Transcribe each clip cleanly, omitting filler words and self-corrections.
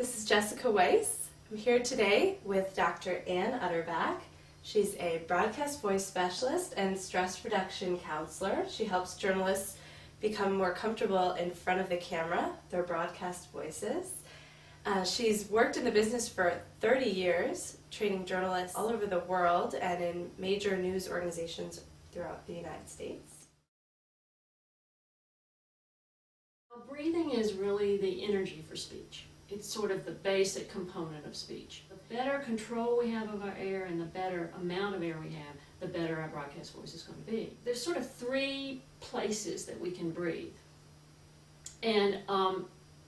This is Jessica Weiss. I'm here today with Dr. Ann Utterback. She's a broadcast voice specialist and stress reduction counselor. She helps journalists become more comfortable in front of the camera, their broadcast voices. She's worked in the business for 30 years, training journalists all over the world and in major news organizations throughout the United States. Breathing is really the energy for speech. It's sort of the basic component of speech. The better control we have of our air and the better amount of air we have, the better our broadcast voice is going to be. There's sort of three places that we can breathe. And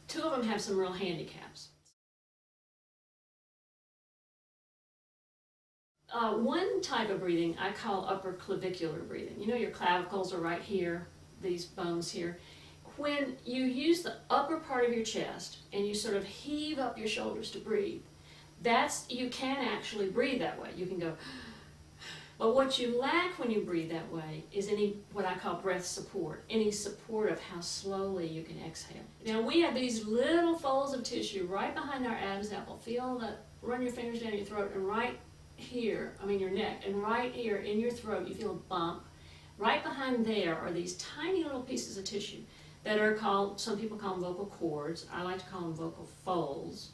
two of them have some real handicaps. One type of breathing I call upper clavicular breathing. You know, your clavicles are right here, these bones here. When you use the upper part of your chest and you sort of heave up your shoulders to breathe, you can actually breathe that way. You can go, but what you lack when you breathe that way is any what I call breath support, any support of how slowly you can exhale. Now we have these little folds of tissue right behind our Adam's apple. Feel that, run your fingers down your throat, and right here, your neck, and right here in your throat you feel a bump. Right behind there are these tiny little pieces of tissue that are called, some people call them vocal cords. I like to call them vocal folds.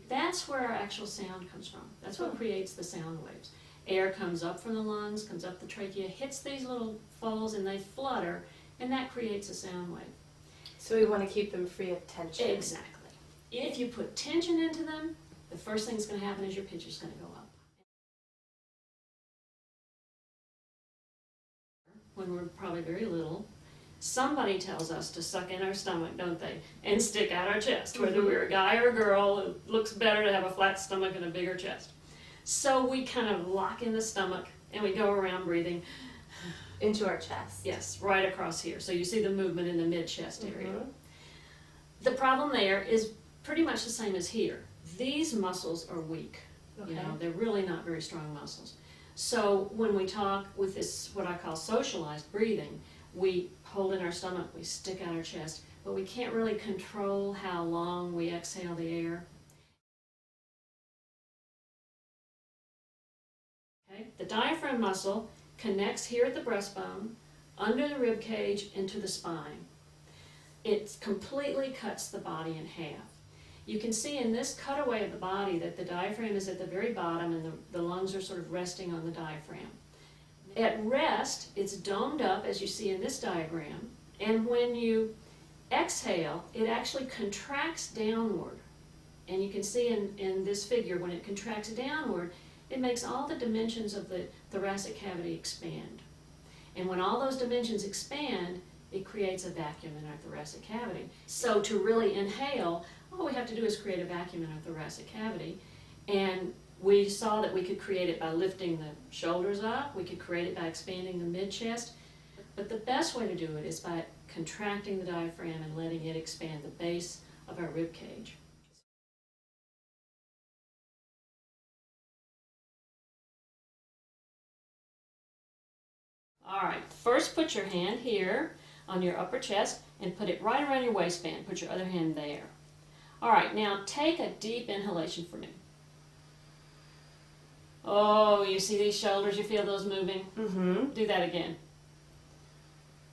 That's where our actual sound comes from. That's what creates the sound waves. Air comes up from the lungs, comes up the trachea, hits these little folds, and they flutter, and that creates a sound wave. So we want to keep them free of tension. Exactly. If you put tension into them, the first thing that's going to happen is your pitch is going to go up. When we're probably very little, somebody tells us to suck in our stomach, don't they? And stick out our chest. Whether we're a guy or a girl, it looks better to have a flat stomach and a bigger chest. So we kind of lock in the stomach and we go around breathing. Into our chest. Yes, right across here. So you see the movement in the mid-chest area. The problem there is pretty much the same as here. These muscles are weak. Okay. You know, they're really not very strong muscles. So when we talk with this, what I call socialized breathing, we hold in our stomach, we stick out our chest, but we can't really control how long we exhale the air. Okay? The diaphragm muscle connects here at the breastbone, under the rib cage, into the spine. It completely cuts the body in half. You can see in this cutaway of the body that the diaphragm is at the very bottom and the lungs are sort of resting on the diaphragm. At rest, it's domed up, as you see in this diagram, and when you exhale, it actually contracts downward. And you can see in this figure, when it contracts downward, it makes all the dimensions of the thoracic cavity expand. And when all those dimensions expand, it creates a vacuum in our thoracic cavity. So to really inhale, all we have to do is create a vacuum in our thoracic cavity. And we saw that we could create it by lifting the shoulders up, we could create it by expanding the mid-chest, but the best way to do it is by contracting the diaphragm and letting it expand the base of our rib cage. All right, first put your hand here on your upper chest and put it right around your waistband. Put your other hand there. All right, now take a deep inhalation for me. Oh, you see these shoulders? You feel those moving? Do that again.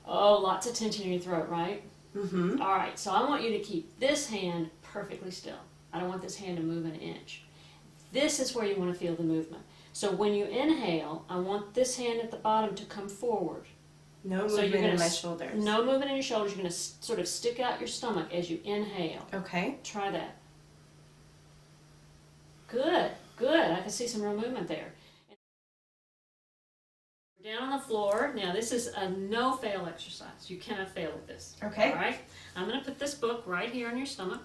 Oh, lots of tension in your throat, right? All right, so I want you to keep this hand perfectly still. I don't want this hand to move an inch. This is where you want to feel the movement. So when you inhale, I want this hand at the bottom to come forward. No movement in my shoulders. No movement in your shoulders. You're going to sort of stick out your stomach as you inhale. Okay. Try that. Good. Good. I can see some real movement there. We're down on the floor. Now this is a no-fail exercise. You cannot fail with this. Okay. All right. I'm going to put this book right here on your stomach,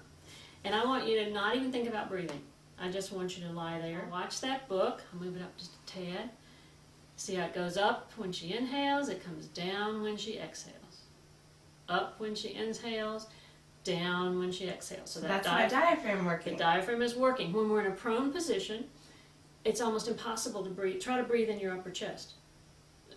and I want you to not even think about breathing. I just want you to lie there. Watch that book. I'll move it up just a tad. See how it goes up when she inhales. It comes down when she exhales. Up when she inhales. Down when she exhales. So that's my diaphragm working. The diaphragm is working. When we're in a prone position, it's almost impossible to breathe. Try to breathe in your upper chest.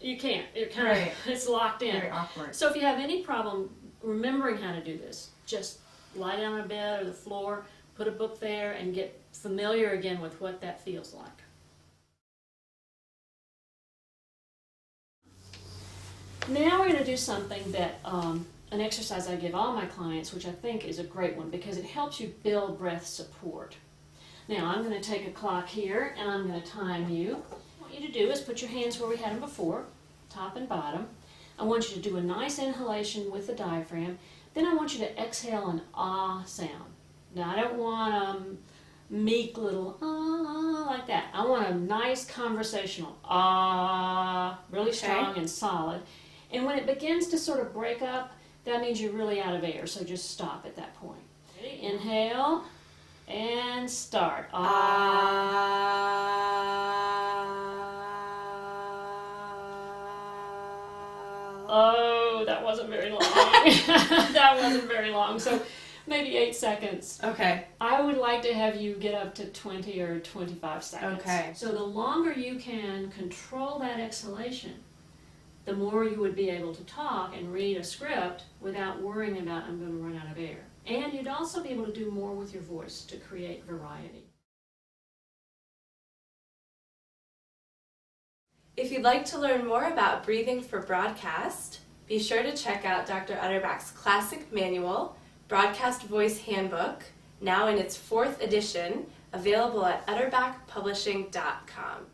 You can't. It's locked in. Very awkward. So if you have any problem remembering how to do this, just lie down on a bed or the floor, put a book there and get familiar again with what that feels like. Now we're going to do something that, an exercise I give all my clients, which I think is a great one because it helps you build breath support. Now I'm going to take a clock here and I'm going to time you. What I want you to do is put your hands where we had them before, top and bottom. I want you to do a nice inhalation with the diaphragm. Then I want you to exhale an ah sound. Now I don't want a meek little ah like that. I want a nice conversational ah, really strong and solid. And when it begins to sort of break up, that means you're really out of air, so just stop at that point. Ready? Inhale and start. Oh, that wasn't very long. That wasn't very long. So maybe 8 seconds. Okay. I would like to have you get up to 20 or 25 seconds. Okay. So the longer you can control that exhalation, the more you would be able to talk and read a script without worrying about, I'm going to run out of air. And you'd also be able to do more with your voice to create variety. If you'd like to learn more about breathing for broadcast, be sure to check out Dr. Utterback's classic manual, Broadcast Voice Handbook, now in its 4th edition, available at utterbackpublishing.com.